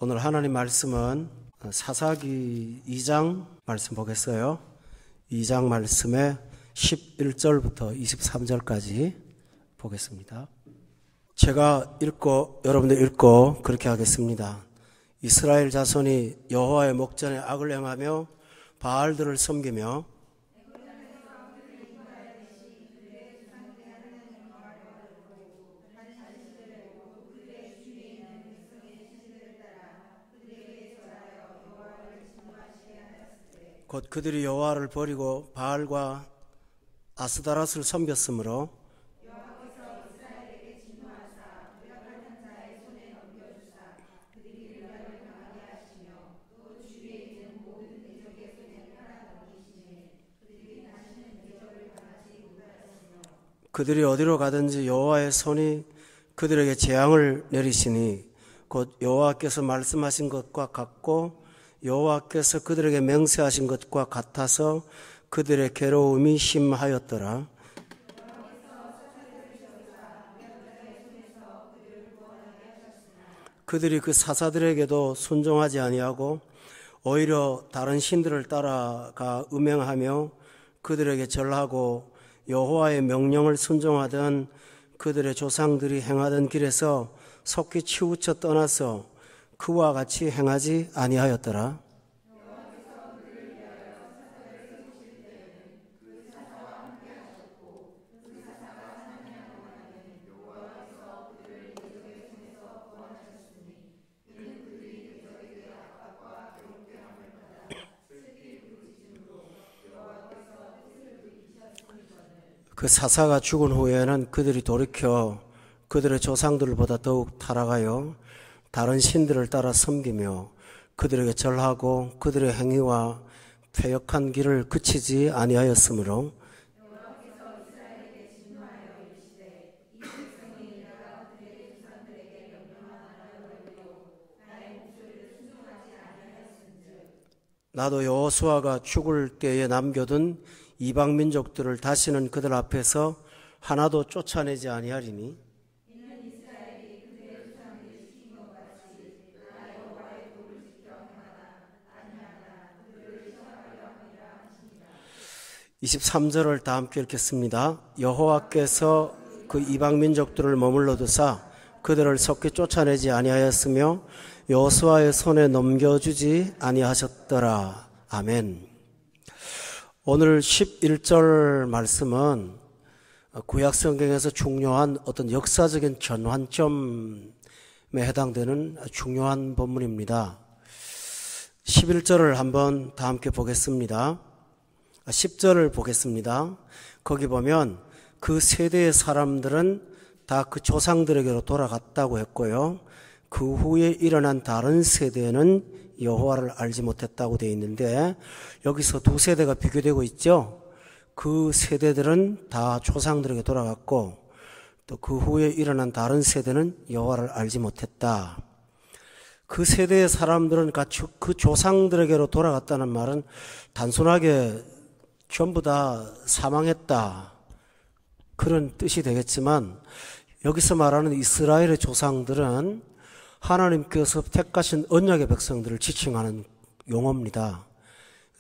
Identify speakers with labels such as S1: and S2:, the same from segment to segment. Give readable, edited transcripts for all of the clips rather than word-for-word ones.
S1: 오늘 하나님 말씀은 사사기 2장 말씀 보겠어요. 2장 말씀에 11절부터 23절까지 보겠습니다. 제가 읽고 여러분들 읽고 그렇게 하겠습니다. 이스라엘 자손이 여호와의 목전에 악을 행하며 바알들을 섬기며 곧 그들이 여호와를 버리고 바알과 아스다랏을 섬겼으므로 그들이 어디로 가든지 여호와의 손이 그들에게 재앙을 내리시니 곧 여호와께서 말씀하신 것과 같고 여호와께서 그들에게 맹세하신 것과 같아서 그들의 괴로움이 심하였더라. 그들이 그 사사들에게도 순종하지 아니하고 오히려 다른 신들을 따라가 음행하며 그들에게 절하고 여호와의 명령을 순종하던 그들의 조상들이 행하던 길에서 속히 치우쳐 떠나서 그와 같이 행하지 아니하였더라. 그 사사가 죽은 후에는 그들이 돌이켜 그들의 조상들보다 더욱 타락하여 다른 신들을 따라 섬기며 그들에게 절하고 그들의 행위와 패역한 길을 그치지 아니하였으므로 나도 여호수아가 죽을 때에 남겨둔 이방 민족들을 다시는 그들 앞에서 하나도 쫓아내지 아니하리니 (23절을) 다 함께 읽겠습니다. 여호와께서 그 이방 민족들을 머물러 두사 그들을 속히 쫓아내지 아니하였으며 여호수아의 손에 넘겨주지 아니하셨더라. 아멘. 오늘 11절 말씀은 구약 성경에서 중요한 어떤 역사적인 전환점에 해당되는 중요한 본문입니다. 11절을 한번 다 함께 보겠습니다. 10절을 보겠습니다. 거기 보면 그 세대의 사람들은 다 그 조상들에게로 돌아갔다고 했고요. 그 후에 일어난 다른 세대는 여호와를 알지 못했다고 되어 있는데 여기서 두 세대가 비교되고 있죠. 그 세대들은 다 조상들에게 돌아갔고 또 그 후에 일어난 다른 세대는 여호와를 알지 못했다. 그 세대의 사람들은 그 조상들에게로 돌아갔다는 말은 단순하게 전부 다 사망했다 그런 뜻이 되겠지만 여기서 말하는 이스라엘의 조상들은 하나님께서 택하신 언약의 백성들을 지칭하는 용어입니다.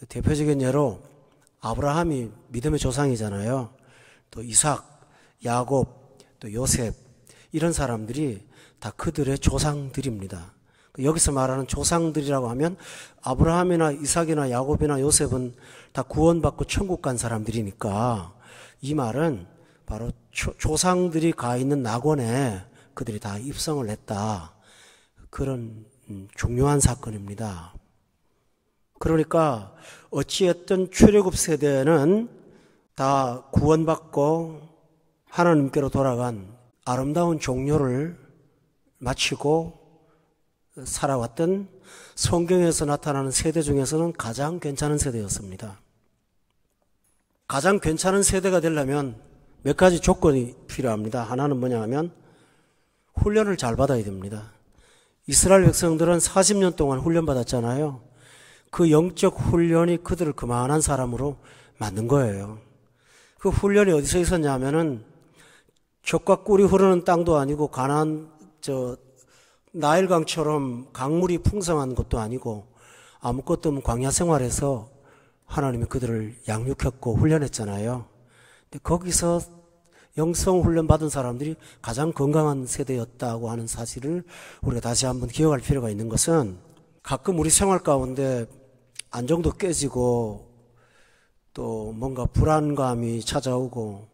S1: 대표적인 예로 아브라함이 믿음의 조상이잖아요. 또 이삭, 야곱, 또 요셉 이런 사람들이 다 그들의 조상들입니다. 여기서 말하는 조상들이라고 하면 아브라함이나 이삭이나 야곱이나 요셉은 다 구원받고 천국 간 사람들이니까 이 말은 바로 조상들이 가 있는 낙원에 그들이 다 입성을 했다. 그런 중요한 사건입니다. 그러니까 어찌했든 출애굽 세대는 다 구원받고 하나님께로 돌아간 아름다운 종료를 마치고 살아왔던 성경에서 나타나는 세대 중에서는 가장 괜찮은 세대였습니다. 가장 괜찮은 세대가 되려면 몇 가지 조건이 필요합니다. 하나는 뭐냐 하면 훈련을 잘 받아야 됩니다. 이스라엘 백성들은 40년 동안 훈련받았잖아요. 그 영적 훈련이 그들을 그만한 사람으로 만든 거예요. 그 훈련이 어디서 있었냐면은 젖과 꿀이 흐르는 땅도 아니고 가나안 나일강처럼 강물이 풍성한 것도 아니고 아무것도 없는 광야 생활에서 하나님이 그들을 양육했고 훈련했잖아요. 근데 거기서 영성 훈련 받은 사람들이 가장 건강한 세대였다고 하는 사실을 우리가 다시 한번 기억할 필요가 있는 것은, 가끔 우리 생활 가운데 안정도 깨지고 또 뭔가 불안감이 찾아오고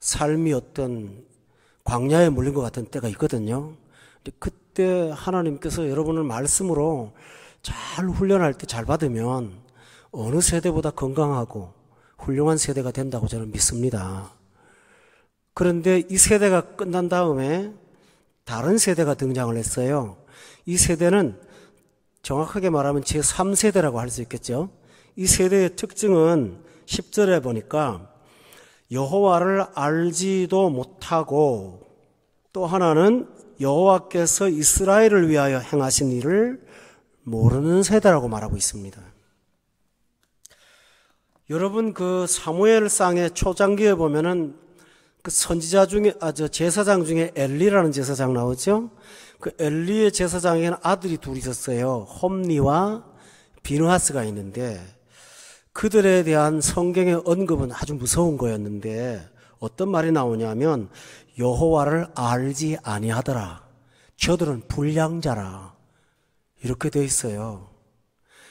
S1: 삶이 어떤 광야에 물린 것 같은 때가 있거든요. 근데 그때 하나님께서 여러분을 말씀으로 잘 훈련할 때 잘 받으면 어느 세대보다 건강하고 훌륭한 세대가 된다고 저는 믿습니다. 그런데 이 세대가 끝난 다음에 다른 세대가 등장을 했어요. 이 세대는 정확하게 말하면 제3세대라고 할 수 있겠죠. 이 세대의 특징은 10절에 보니까 여호와를 알지도 못하고, 또 하나는 여호와께서 이스라엘을 위하여 행하신 일을 모르는 세대라고 말하고 있습니다. 여러분, 그 사무엘상의 초장기에 보면은 그 선지자 중에, 제사장 중에 엘리라는 제사장 나오죠? 그 엘리의 제사장에는 아들이 둘이 있었어요. 홈리와 비느하스가 있는데, 그들에 대한 성경의 언급은 아주 무서운 거였는데 어떤 말이 나오냐면 여호와를 알지 아니하더라, 저들은 불량자라, 이렇게 돼 있어요.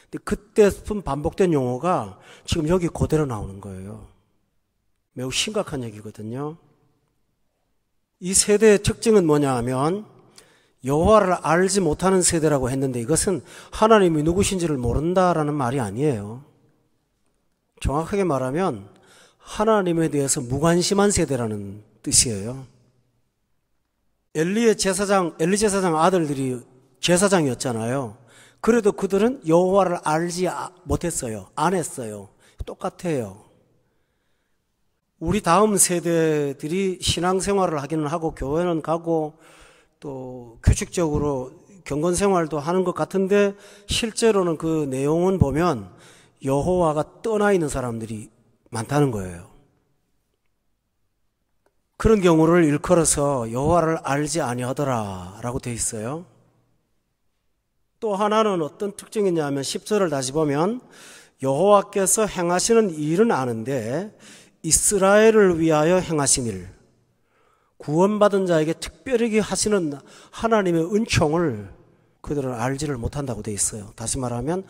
S1: 근데 그때 반복된 용어가 지금 여기 그대로 나오는 거예요. 매우 심각한 얘기거든요. 이 세대의 특징은 뭐냐 하면 여호와를 알지 못하는 세대라고 했는데, 이것은 하나님이 누구신지를 모른다라는 말이 아니에요. 정확하게 말하면 하나님에 대해서 무관심한 세대라는 뜻이에요. 엘리 제사장 아들들이 제사장이었잖아요. 그래도 그들은 여호와를 알지 못했어요. 안 했어요. 똑같아요. 우리 다음 세대들이 신앙생활을 하기는 하고 교회는 가고 또 규칙적으로 경건생활도 하는 것 같은데, 실제로는 그 내용은 보면 여호와가 떠나 있는 사람들이 많다는 거예요. 그런 경우를 일컬어서 여호와를 알지 아니하더라 라고 되어 있어요. 또 하나는 어떤 특징이냐면 10절을 다시 보면 여호와께서 행하시는 일은 아는데 이스라엘을 위하여 행하신 일, 구원받은 자에게 특별히 하시는 하나님의 은총을 그들은 알지를 못한다고 되어 있어요. 다시 말하면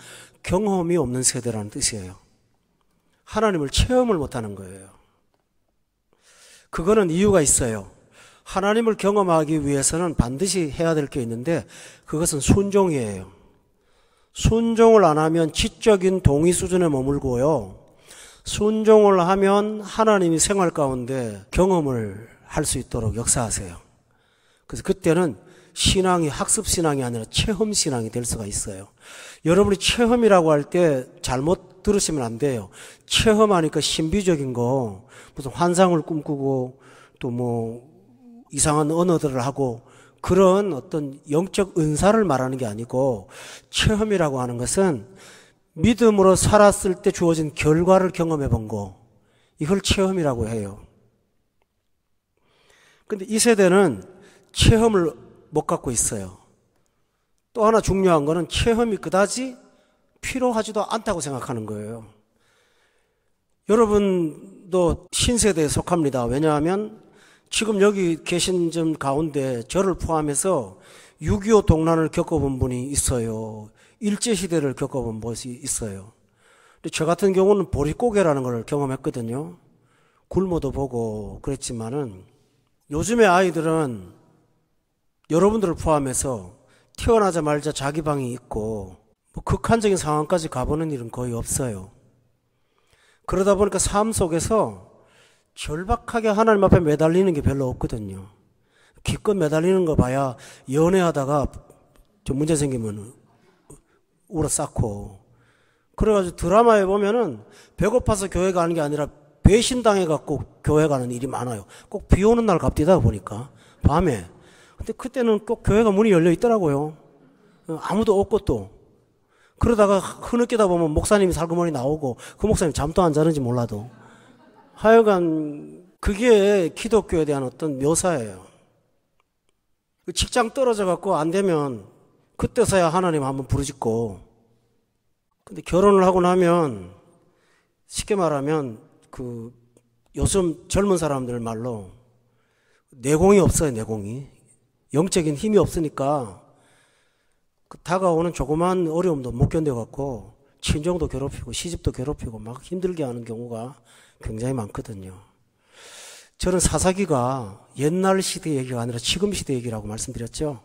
S1: 경험이 없는 세대라는 뜻이에요. 하나님을 체험을 못하는 거예요. 그거는 이유가 있어요. 하나님을 경험하기 위해서는 반드시 해야 될 게 있는데, 그것은 순종이에요. 순종을 안 하면 지적인 동의 수준에 머물고요, 순종을 하면 하나님이 생활 가운데 경험을 할 수 있도록 역사하세요. 그래서 그때는 신앙이 학습신앙이 아니라 체험신앙이 될 수가 있어요. 여러분이 체험이라고 할 때 잘못 들으시면 안 돼요. 체험하니까 신비적인 거, 무슨 환상을 꿈꾸고 또 뭐 이상한 언어들을 하고 그런 어떤 영적 은사를 말하는 게 아니고, 체험이라고 하는 것은 믿음으로 살았을 때 주어진 결과를 경험해 본 거, 이걸 체험이라고 해요. 근데 이 세대는 체험을 못 갖고 있어요. 또 하나 중요한 거는 체험이 그다지 필요하지도 않다고 생각하는 거예요. 여러분도 신세대에 속합니다. 왜냐하면 지금 여기 계신 분 가운데 저를 포함해서 6.25 동란을 겪어본 분이 있어요. 일제시대를 겪어본 분이 있어요. 근데 저 같은 경우는 보릿고개라는 걸 경험했거든요. 굶어도 보고 그랬지만은, 요즘의 아이들은 여러분들을 포함해서 태어나자마자 자기 방이 있고 뭐 극한적인 상황까지 가보는 일은 거의 없어요. 그러다 보니까 삶 속에서 절박하게 하나님 앞에 매달리는 게 별로 없거든요. 기껏 매달리는 거 봐야 연애하다가 좀 문제 생기면 울어 쌓고, 그래가지고 드라마에 보면은 배고파서 교회 가는 게 아니라 배신당해갖고 교회 가는 일이 많아요. 꼭 비 오는 날 갑디다 보니까 밤에. 근데 그때는 꼭 교회가 문이 열려 있더라고요. 아무도 없고 또. 그러다가 흐느끼다 보면 목사님이 살그머니 나오고, 그 목사님 잠도 안 자는지 몰라도. 하여간 그게 기독교에 대한 어떤 묘사예요. 직장 떨어져 갖고 안 되면 그때서야 하나님 한번 부르짖고, 근데 결혼을 하고 나면 쉽게 말하면 요즘 젊은 사람들 말로 내공이 없어요. 내공이 영적인 힘이 없으니까 다가오는 조그만 어려움도 못 견뎌갖고 친정도 괴롭히고 시집도 괴롭히고 막 힘들게 하는 경우가 굉장히 많거든요. 저는 사사기가 옛날 시대 얘기가 아니라 지금 시대 얘기라고 말씀드렸죠.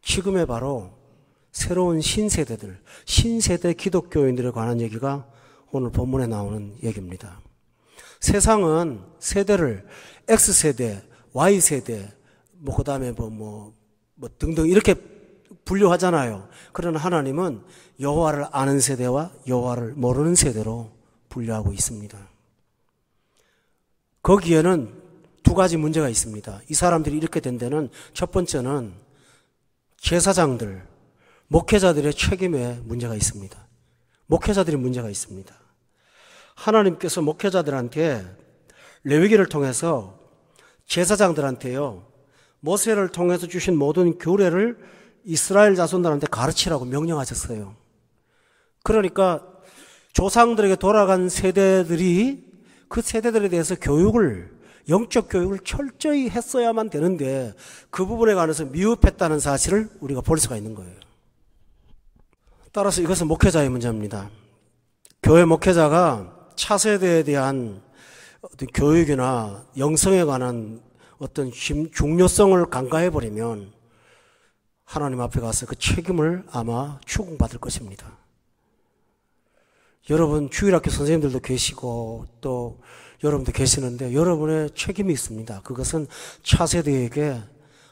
S1: 지금의 바로 새로운 신세대들, 신세대 기독교인들에 관한 얘기가 오늘 본문에 나오는 얘기입니다. 세상은 세대를 X세대, Y세대, 그 다음에 등등 이렇게 분류하잖아요. 그러나 하나님은 여호와를 아는 세대와 여호와를 모르는 세대로 분류하고 있습니다. 거기에는 두 가지 문제가 있습니다. 이 사람들이 이렇게 된 데는 첫 번째는 제사장들, 목회자들의 책임에 문제가 있습니다. 목회자들이 문제가 있습니다. 하나님께서 목회자들한테 레위기를 통해서 제사장들한테요, 모세를 통해서 주신 모든 규례를 이스라엘 자손들한테 가르치라고 명령하셨어요. 그러니까 조상들에게 돌아간 세대들이 그 세대들에 대해서 영적 교육을 철저히 했어야만 되는데 그 부분에 관해서 미흡했다는 사실을 우리가 볼 수가 있는 거예요. 따라서 이것은 목회자의 문제입니다. 교회 목회자가 차세대에 대한 어떤 교육이나 영성에 관한 어떤 중요성을 간과해버리면 하나님 앞에 가서 그 책임을 아마 추궁받을 것입니다. 여러분 주일학교 선생님들도 계시고 또 여러분도 계시는데 여러분의 책임이 있습니다. 그것은 차세대에게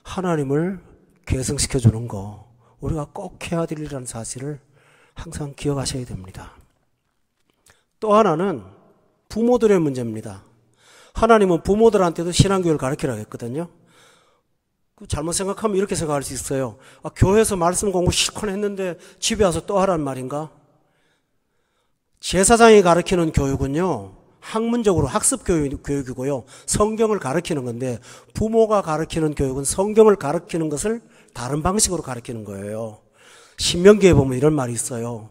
S1: 하나님을 계승시켜주는 거, 우리가 꼭 해야 될 일이라는 사실을 항상 기억하셔야 됩니다. 또 하나는 부모들의 문제입니다. 하나님은 부모들한테도 신앙교육을 가르치라고 했거든요. 잘못 생각하면 이렇게 생각할 수 있어요. 교회에서 말씀 공부 실컷 했는데 집에 와서 또 하라는 말인가? 제사장이 가르치는 교육은요, 학문적으로 학습 교육이고요, 성경을 가르치는 건데, 부모가 가르치는 교육은 성경을 가르치는 것을 다른 방식으로 가르치는 거예요. 신명기에 보면 이런 말이 있어요.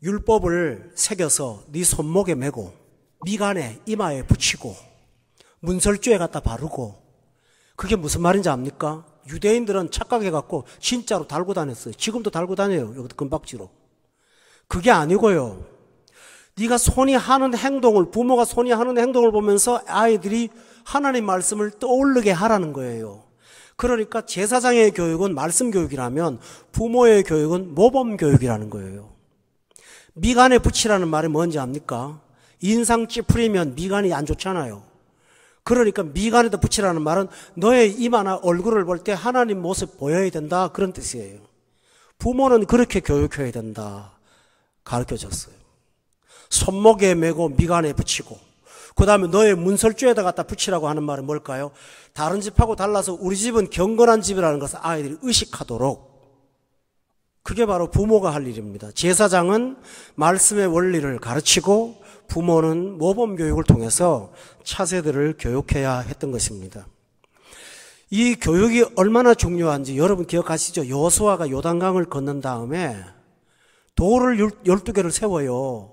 S1: 율법을 새겨서 네 손목에 메고 미간에 이마에 붙이고 문설주에 갖다 바르고, 그게 무슨 말인지 압니까? 유대인들은 착각해갖고 진짜로 달고 다녔어요. 지금도 달고 다녀요. 여기도 금박지로. 그게 아니고요, 네가 손이 하는 행동을, 부모가 손이 하는 행동을 보면서 아이들이 하나님 말씀을 떠올리게 하라는 거예요. 그러니까 제사장의 교육은 말씀 교육이라면 부모의 교육은 모범 교육이라는 거예요. 미간에 붙이라는 말이 뭔지 압니까? 인상 찌푸리면 미간이 안 좋잖아요. 그러니까 미간에다 붙이라는 말은 너의 이마나 얼굴을 볼 때 하나님 모습 보여야 된다, 그런 뜻이에요. 부모는 그렇게 교육해야 된다 가르쳐줬어요. 손목에 메고 미간에 붙이고, 그 다음에 너의 문설주에다 갖다 붙이라고 하는 말은 뭘까요? 다른 집하고 달라서 우리 집은 경건한 집이라는 것을 아이들이 의식하도록, 그게 바로 부모가 할 일입니다. 제사장은 말씀의 원리를 가르치고 부모는 모범 교육을 통해서 차세들을 교육해야 했던 것입니다. 이 교육이 얼마나 중요한지 여러분 기억하시죠? 여호수아가 요단강을 건넌 다음에 돌을 12개를 세워요.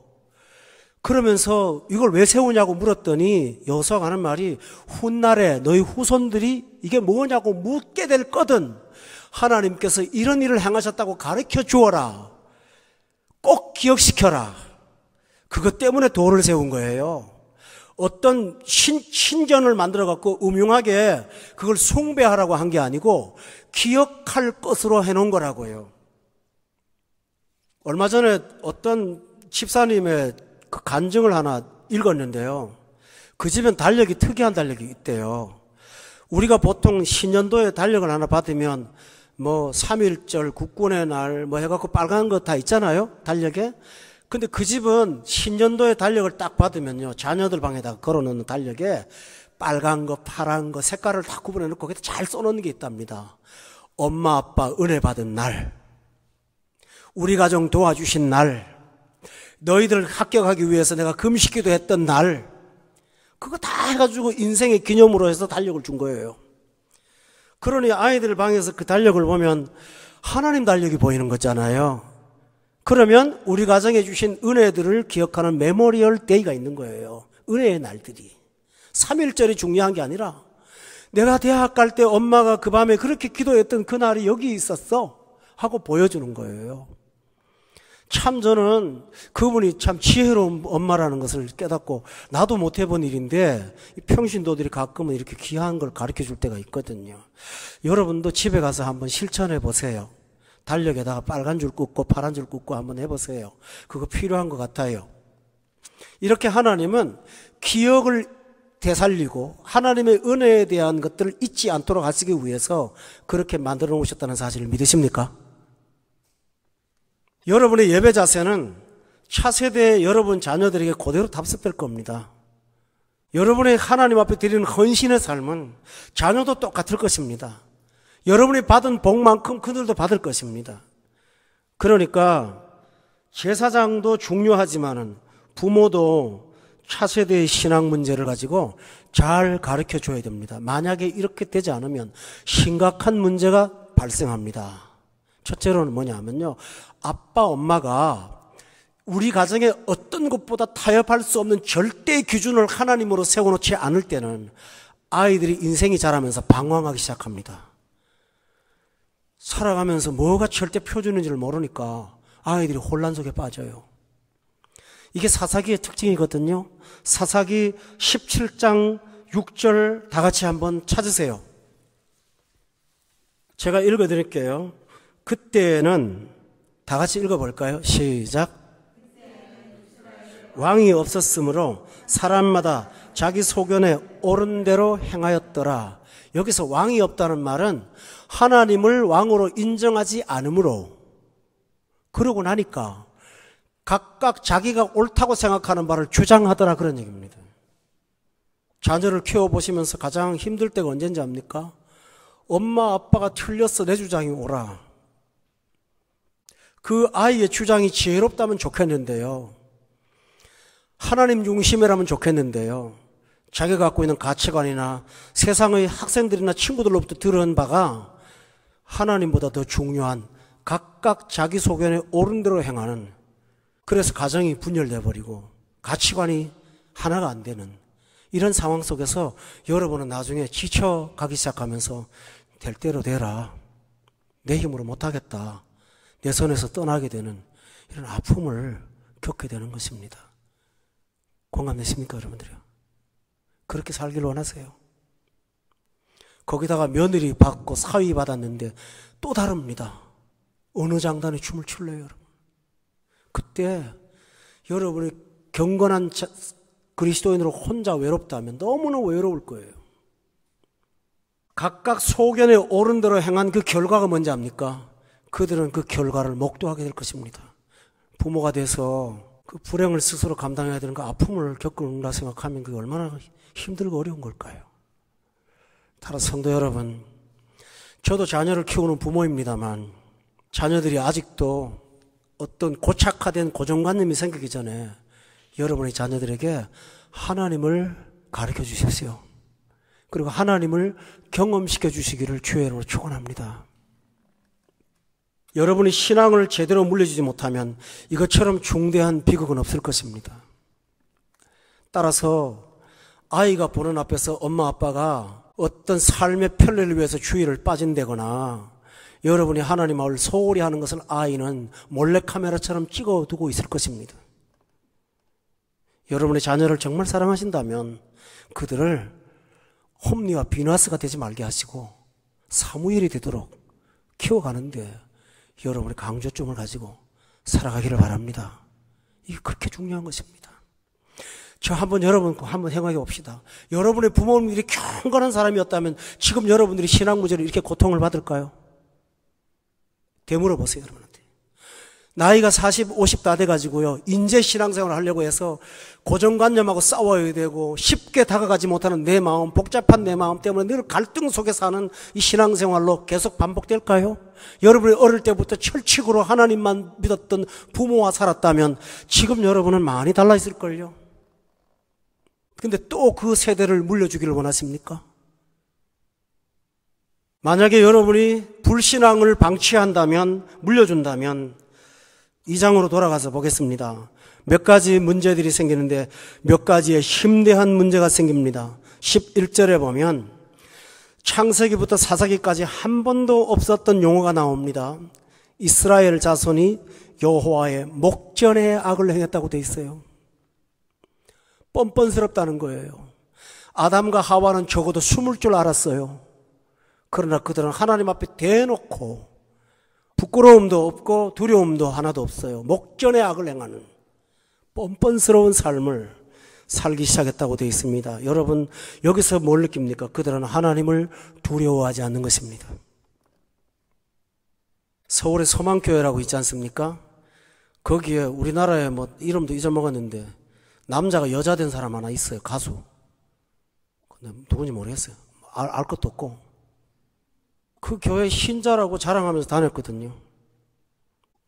S1: 그러면서 이걸 왜 세우냐고 물었더니 여호수아가 하는 말이, 훗날에 너희 후손들이 이게 뭐냐고 묻게 될 거든 하나님께서 이런 일을 행하셨다고 가르쳐 주어라. 꼭 기억시켜라. 그것 때문에 돌을 세운 거예요. 어떤 신전을 만들어갖고 음흉하게 그걸 숭배하라고 한 게 아니고 기억할 것으로 해놓은 거라고요. 얼마 전에 어떤 집사님의 그 간증을 하나 읽었는데요. 그 집엔 달력이 특이한 달력이 있대요. 우리가 보통 신년도에 달력을 하나 받으면 3.1절, 국군의 날 해갖고 빨간 거 다 있잖아요, 달력에. 근데 그 집은 신년도에 달력을 딱 받으면요, 자녀들 방에다가 걸어놓는 달력에 빨간 거, 파란 거, 색깔을 다 구분해놓고 거기다 잘 써놓는 게 있답니다. 엄마, 아빠 은혜 받은 날, 우리 가정 도와주신 날, 너희들 합격하기 위해서 내가 금식기도 했던 날, 그거 다 해가지고 인생의 기념으로 해서 달력을 준 거예요. 그러니 아이들 방에서 그 달력을 보면 하나님 달력이 보이는 거잖아요. 그러면 우리 가정에 주신 은혜들을 기억하는 메모리얼 데이가 있는 거예요. 은혜의 날들이. 3.1절이 중요한 게 아니라 내가 대학 갈 때 엄마가 그 밤에 그렇게 기도했던 그 날이 여기 있었어 하고 보여주는 거예요. 참 저는 그분이 참 지혜로운 엄마라는 것을 깨닫고, 나도 못 해본 일인데 평신도들이 가끔은 이렇게 귀한 걸 가르쳐 줄 때가 있거든요. 여러분도 집에 가서 한번 실천해 보세요. 달력에다가 빨간 줄 긋고 파란 줄 긋고 한번 해보세요. 그거 필요한 것 같아요. 이렇게 하나님은 기억을 되살리고 하나님의 은혜에 대한 것들을 잊지 않도록 하시기 위해서 그렇게 만들어 놓으셨다는 사실을 믿으십니까? 여러분의 예배 자세는 차세대 여러분 자녀들에게 그대로 답습될 겁니다. 여러분의 하나님 앞에 드리는 헌신의 삶은 자녀도 똑같을 것입니다. 여러분이 받은 복만큼 그들도 받을 것입니다. 그러니까 제사장도 중요하지만은 부모도 차세대의 신앙 문제를 가지고 잘 가르쳐 줘야 됩니다. 만약에 이렇게 되지 않으면 심각한 문제가 발생합니다. 첫째로는 뭐냐면요, 아빠 엄마가 우리 가정에 어떤 것보다 타협할 수 없는 절대 기준을 하나님으로 세워놓지 않을 때는 아이들이 인생이 자라면서 방황하기 시작합니다. 살아가면서 뭐가 절대 표준인지를 모르니까 아이들이 혼란 속에 빠져요. 이게 사사기의 특징이거든요. 사사기 17장 6절 다 같이 한번 찾으세요. 제가 읽어드릴게요. 그때는 다 같이 읽어볼까요? 시작. 왕이 없었으므로 사람마다 자기 소견에 옳은 대로 행하였더라. 여기서 왕이 없다는 말은 하나님을 왕으로 인정하지 않으므로, 그러고 나니까 각각 자기가 옳다고 생각하는 바를 주장하더라, 그런 얘기입니다. 자녀를 키워보시면서 가장 힘들 때가 언제인지 압니까? 엄마 아빠가 틀렸어, 내 주장이 옳아. 그 아이의 주장이 지혜롭다면 좋겠는데요, 하나님 중심이라면 좋겠는데요, 자기가 갖고 있는 가치관이나 세상의 학생들이나 친구들로부터 들은 바가 하나님보다 더 중요한 각각 자기 소견에 옳은 대로 행하는, 그래서 가정이 분열돼 버리고 가치관이 하나가 안 되는 이런 상황 속에서 여러분은 나중에 지쳐가기 시작하면서 될 대로 되라, 내 힘으로 못하겠다, 내 손에서 떠나게 되는 이런 아픔을 겪게 되는 것입니다. 공감되십니까, 여러분들이요? 그렇게 살기를 원하세요? 거기다가 며느리 받고 사위 받았는데 또 다릅니다. 어느 장단에 춤을 출래요, 여러분? 그때 여러분이 경건한 그리스도인으로 혼자 외롭다면 너무나 외로울 거예요. 각각 소견에 옳은 대로 행한 그 결과가 뭔지 압니까? 그들은 그 결과를 목도하게 될 것입니다. 부모가 돼서 그 불행을 스스로 감당해야 되는 그 아픔을 겪는다 생각하면 그게 얼마나 힘들고 어려운 걸까요? 따라서 성도 여러분, 저도 자녀를 키우는 부모입니다만 자녀들이 아직도 어떤 고착화된 고정관념이 생기기 전에 여러분의 자녀들에게 하나님을 가르쳐 주십시오. 그리고 하나님을 경험시켜 주시기를 주의 이름으로 축원합니다. 여러분이 신앙을 제대로 물려주지 못하면 이것처럼 중대한 비극은 없을 것입니다. 따라서 아이가 보는 앞에서 엄마 아빠가 어떤 삶의 편리를 위해서 주의를 빠진다거나 여러분이 하나님을 소홀히 하는 것을 아이는 몰래카메라처럼 찍어두고 있을 것입니다. 여러분의 자녀를 정말 사랑하신다면 그들을 홈리와 비나스가 되지 말게 하시고 사무엘이 되도록 키워가는데 여러분의 강조점을 가지고 살아가기를 바랍니다. 이게 그렇게 중요한 것입니다. 저 여러분 한번 생각해 봅시다. 여러분의 부모님들이 경건한 사람이었다면 지금 여러분들이 신앙 문제로 이렇게 고통을 받을까요? 되물어 보세요, 여러분한테. 나이가 40, 50 다 돼가지고요, 인재 신앙생활을 하려고 해서 고정관념하고 싸워야 되고 쉽게 다가가지 못하는 내 마음, 복잡한 내 마음 때문에 늘 갈등 속에 사는 이 신앙생활로 계속 반복될까요? 여러분이 어릴 때부터 철칙으로 하나님만 믿었던 부모와 살았다면 지금 여러분은 많이 달라졌을걸요. 근데 또 그 세대를 물려주기를 원하십니까? 만약에 여러분이 불신앙을 방치한다면, 물려준다면 2장으로 돌아가서 보겠습니다. 몇 가지 문제들이 생기는데 몇 가지의 심대한 문제가 생깁니다. 11절에 보면 창세기부터 사사기까지 한 번도 없었던 용어가 나옵니다. 이스라엘 자손이 여호와의 목전에 악을 행했다고 돼 있어요. 뻔뻔스럽다는 거예요. 아담과 하와는 적어도 숨을 줄 알았어요. 그러나 그들은 하나님 앞에 대놓고 부끄러움도 없고 두려움도 하나도 없어요. 목전에 악을 행하는 뻔뻔스러운 삶을 살기 시작했다고 되어 있습니다. 여러분, 여기서 뭘 느낍니까? 그들은 하나님을 두려워하지 않는 것입니다. 서울에 소망교회라고 있지 않습니까? 거기에 우리나라에 이름도 잊어먹었는데 남자가 여자 된 사람 하나 있어요. 가수. 근데 누군지 모르겠어요. 알 것도 없고. 그 교회 신자라고 자랑하면서 다녔거든요.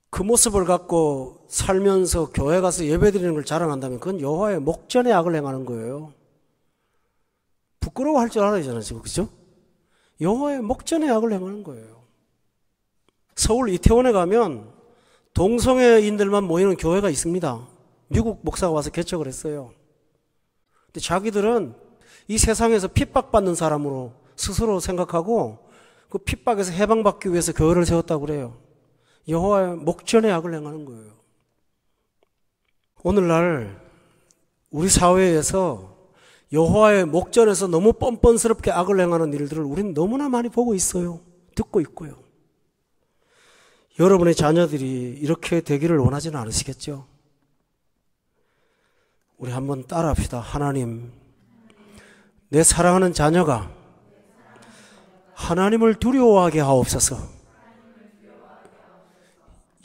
S1: 그 모습을 갖고 살면서 교회 가서 예배드리는 걸 자랑한다면 그건 여호와의 목전에 악을 행하는 거예요. 부끄러워할 줄 알아야 되잖아요, 그죠? 여호와의 목전에 악을 행하는 거예요. 서울 이태원에 가면 동성애인들만 모이는 교회가 있습니다. 미국 목사가 와서 개척을 했어요. 근데 자기들은 이 세상에서 핍박받는 사람으로 스스로 생각하고 그 핍박에서 해방받기 위해서 교회를 세웠다고 그래요. 여호와의 목전에 악을 행하는 거예요. 오늘날 우리 사회에서 여호와의 목전에서 너무 뻔뻔스럽게 악을 행하는 일들을 우리는 너무나 많이 보고 있어요. 듣고 있고요. 여러분의 자녀들이 이렇게 되기를 원하지는 않으시겠죠? 우리 한번 따라합시다. 하나님, 내 사랑하는 자녀가 하나님을 두려워하게 하옵소서.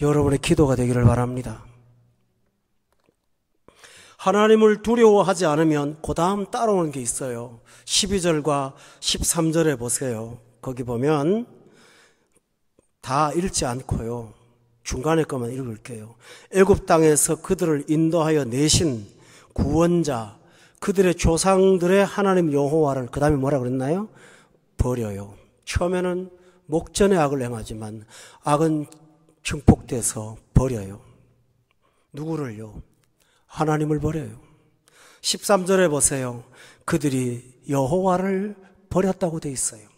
S1: 여러분의 기도가 되기를 바랍니다. 하나님을 두려워하지 않으면 그 다음 따라오는 게 있어요. 12절과 13절에 보세요. 거기 보면 다 읽지 않고요. 중간에 것만 읽을게요. 애굽 땅에서 그들을 인도하여 내신 구원자, 그들의 조상들의 하나님 여호와를 그 다음에 뭐라 그랬나요? 버려요. 처음에는 목전에 악을 행하지만 악은 증폭돼서 버려요. 누구를요? 하나님을 버려요. 13절에 보세요. 그들이 여호와를 버렸다고 돼 있어요.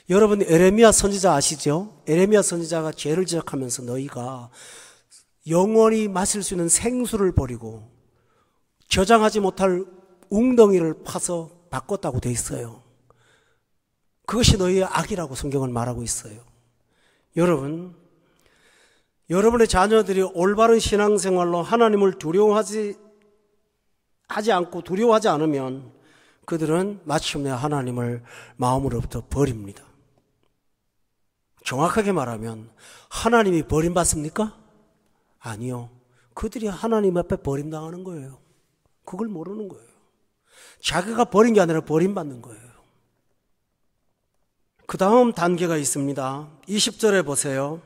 S1: 여러분 에레미야 선지자 아시죠? 에레미야 선지자가 죄를 지적하면서 너희가 영원히 마실 수 있는 생수를 버리고 저장하지 못할 웅덩이를 파서 바꿨다고 돼 있어요. 그것이 너희의 악이라고 성경은 말하고 있어요. 여러분의 자녀들이 올바른 신앙생활로 하나님을 두려워하지 않으면 그들은 마침내 하나님을 마음으로부터 버립니다. 정확하게 말하면 하나님이 버림받습니까? 아니요. 그들이 하나님 앞에 버림당하는 거예요. 그걸 모르는 거예요. 자기가 버린 게 아니라 버림받는 거예요. 그 다음 단계가 있습니다. 20절에 보세요.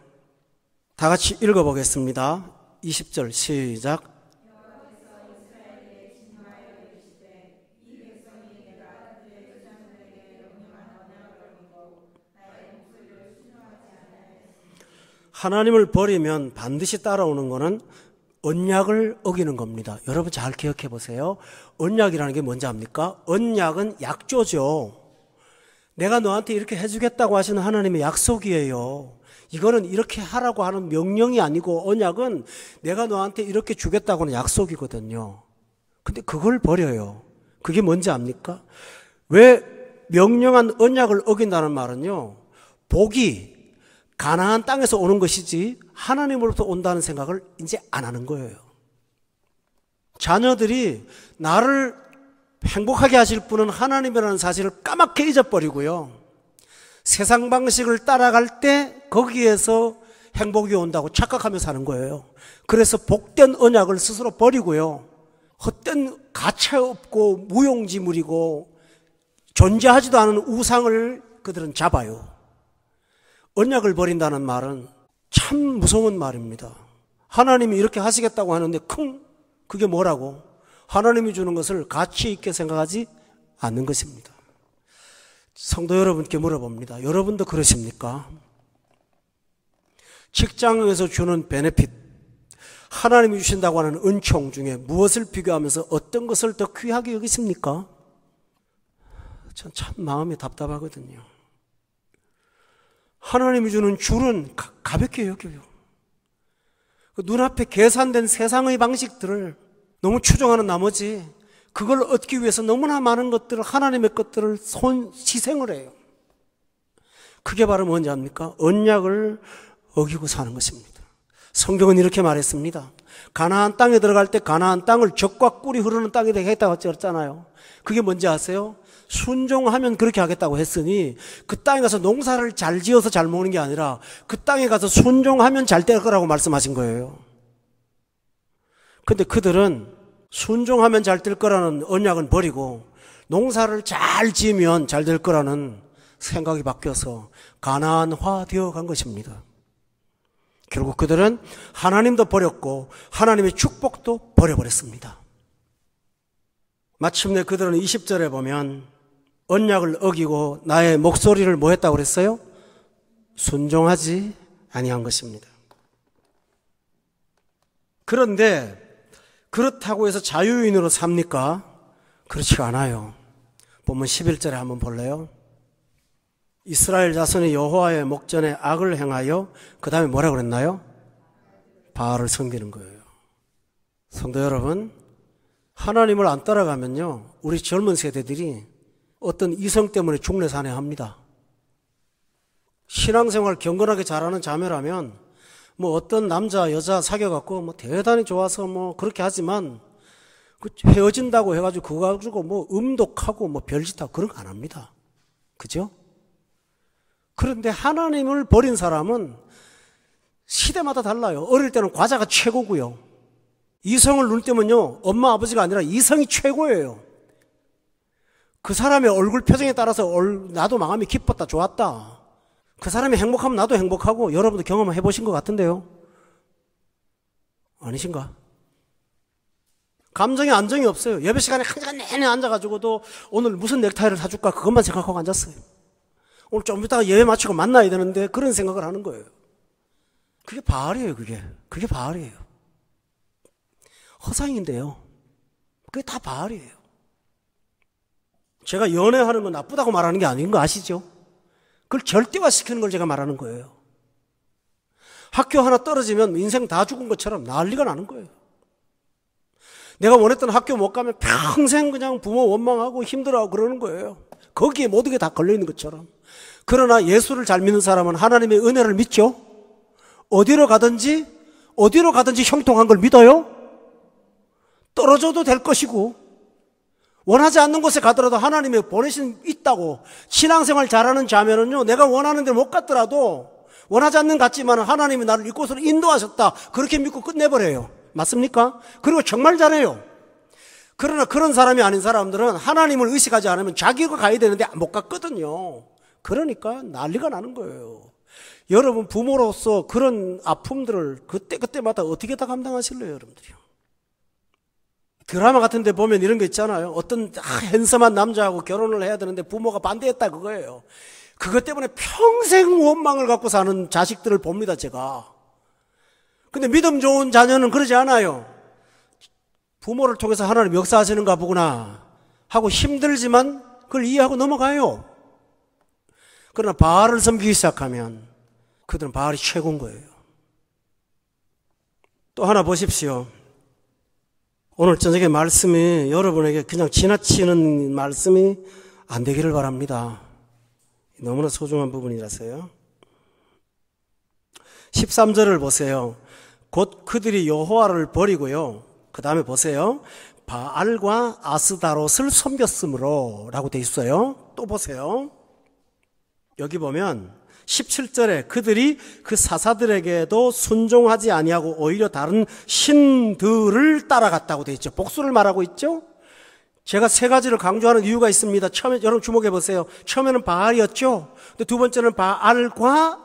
S1: 다 같이 읽어보겠습니다. 20절 시작. 하나님을 버리면 반드시 따라오는 것은 언약을 어기는 겁니다. 여러분 잘 기억해 보세요. 언약이라는 게 뭔지 압니까? 언약은 약조죠. 내가 너한테 이렇게 해주겠다고 하시는 하나님의 약속이에요. 이거는 이렇게 하라고 하는 명령이 아니고 언약은 내가 너한테 이렇게 주겠다고 하는 약속이거든요. 근데 그걸 버려요. 그게 뭔지 압니까? 왜 명령한 언약을 어긴다는 말은요. 복이 가나안 땅에서 오는 것이지 하나님으로부터 온다는 생각을 이제 안 하는 거예요. 자녀들이 나를 행복하게 하실 분은 하나님이라는 사실을 까맣게 잊어버리고요. 세상 방식을 따라갈 때 거기에서 행복이 온다고 착각하며 사는 거예요. 그래서 복된 언약을 스스로 버리고요. 헛된 가차없고 무용지물이고 존재하지도 않은 우상을 그들은 잡아요. 언약을 버린다는 말은 참 무서운 말입니다. 하나님이 이렇게 하시겠다고 하는데 그게 뭐라고? 하나님이 주는 것을 가치 있게 생각하지 않는 것입니다. 성도 여러분께 물어봅니다. 여러분도 그러십니까? 직장에서 주는 베네핏, 하나님이 주신다고 하는 은총 중에 무엇을 비교하면서 어떤 것을 더 귀하게 여기십니까? 전 참 마음이 답답하거든요. 하나님이 주는 줄은 가볍게 여겨요. 눈앞에 계산된 세상의 방식들을 너무 추종하는 나머지 그걸 얻기 위해서 너무나 많은 것들을, 하나님의 것들을 희생을 해요. 그게 바로 뭔지 압니까? 언약을 어기고 사는 것입니다. 성경은 이렇게 말했습니다. 가나안 땅에 들어갈 때 가나안 땅을 젖과 꿀이 흐르는 땅이 되게 했다고 했잖아요. 그게 뭔지 아세요? 순종하면 그렇게 하겠다고 했으니 그 땅에 가서 농사를 잘 지어서 잘 먹는 게 아니라 그 땅에 가서 순종하면 잘 될 거라고 말씀하신 거예요. 근데 그들은 순종하면 잘 될 거라는 언약은 버리고 농사를 잘 지으면 잘 될 거라는 생각이 바뀌어서 가나안화 되어 간 것입니다. 결국 그들은 하나님도 버렸고 하나님의 축복도 버려버렸습니다. 마침내 그들은 20절에 보면 언약을 어기고 나의 목소리를 뭐 했다고 그랬어요? 순종하지 아니한 것입니다. 그런데 그렇다고 해서 자유인으로 삽니까? 그렇지 않아요. 본문 11절에 한번 볼래요? 이스라엘 자손이 여호와의 목전에 악을 행하여 그 다음에 뭐라고 그랬나요? 바알을 섬기는 거예요. 성도 여러분, 하나님을 안 따라가면요, 우리 젊은 세대들이 어떤 이성 때문에 죽내 사내합니다. 신앙생활 경건하게 잘하는 자매라면 뭐 어떤 남자 여자 사귀어갖고 뭐 대단히 좋아서 뭐 그렇게 하지만 그 헤어진다고 해가지고 그거 가지고 뭐 음독하고 뭐 별짓하고 그런 거 안 합니다. 그죠? 그런데 하나님을 버린 사람은 시대마다 달라요. 어릴 때는 과자가 최고고요. 이성을 눈 뜨면요, 엄마 아버지가 아니라 이성이 최고예요. 그 사람의 얼굴 표정에 따라서 나도 마음이 기뻤다 좋았다. 그 사람이 행복하면 나도 행복하고, 여러분도 경험해 보신 것 같은데요. 아니신가? 감정에 안정이 없어요. 예배 시간에 한 시간 내내 앉아가지고도 오늘 무슨 넥타이를 사줄까 그것만 생각하고 앉았어요. 오늘 좀 이따가 예배 마치고 만나야 되는데 그런 생각을 하는 거예요. 그게 바알이에요. 그게 바알이에요. 허상인데요. 그게 다 바알이에요. 제가 연애하는 건 나쁘다고 말하는 게 아닌 거 아시죠? 그걸 절대화시키는 걸 제가 말하는 거예요. 학교 하나 떨어지면 인생 다 죽은 것처럼 난리가 나는 거예요. 내가 원했던 학교 못 가면 평생 그냥 부모 원망하고 힘들어하고 그러는 거예요. 거기에 모든 게 다 걸려있는 것처럼. 그러나 예수를 잘 믿는 사람은 하나님의 은혜를 믿죠? 어디로 가든지 형통한 걸 믿어요? 떨어져도 될 것이고, 원하지 않는 곳에 가더라도 하나님의 보내심 있다고. 신앙생활 잘하는 자면은요, 내가 원하는 데를 못 갔더라도 원하지 않는 같지만 하나님이 나를 이곳으로 인도하셨다, 그렇게 믿고 끝내버려요. 맞습니까? 그리고 정말 잘해요. 그러나 그런 사람이 아닌 사람들은 하나님을 의식하지 않으면 자기가 가야 되는데 못 갔거든요. 그러니까 난리가 나는 거예요. 여러분 부모로서 그런 아픔들을 그때마다 어떻게 다 감당하실래요, 여러분들이요? 드라마 같은 데 보면 이런 거 있잖아요. 어떤 핸섬한 남자하고 결혼을 해야 되는데 부모가 반대했다, 그거예요. 그것 때문에 평생 원망을 갖고 사는 자식들을 봅니다, 제가. 근데 믿음 좋은 자녀는 그러지 않아요. 부모를 통해서 하나님 역사하시는가 보구나 하고 힘들지만 그걸 이해하고 넘어가요. 그러나 바알을 섬기기 시작하면 그들은 바알이 최고인 거예요. 또 하나 보십시오. 오늘 저녁에 말씀이 여러분에게 그냥 지나치는 말씀이 안 되기를 바랍니다. 너무나 소중한 부분이라서요. 13절을 보세요. 곧 그들이 여호와를 버리고요, 그 다음에 보세요. 바알과 아스다롯을 섬겼으므로 라고 돼 있어요. 또 보세요. 여기 보면 17절에 그들이 그 사사들에게도 순종하지 아니하고 오히려 다른 신들을 따라갔다고 돼 있죠. 복수를 말하고 있죠. 제가 세 가지를 강조하는 이유가 있습니다. 처음에 여러분 주목해 보세요. 처음에는 바알이었죠. 근데 두 번째는 바알과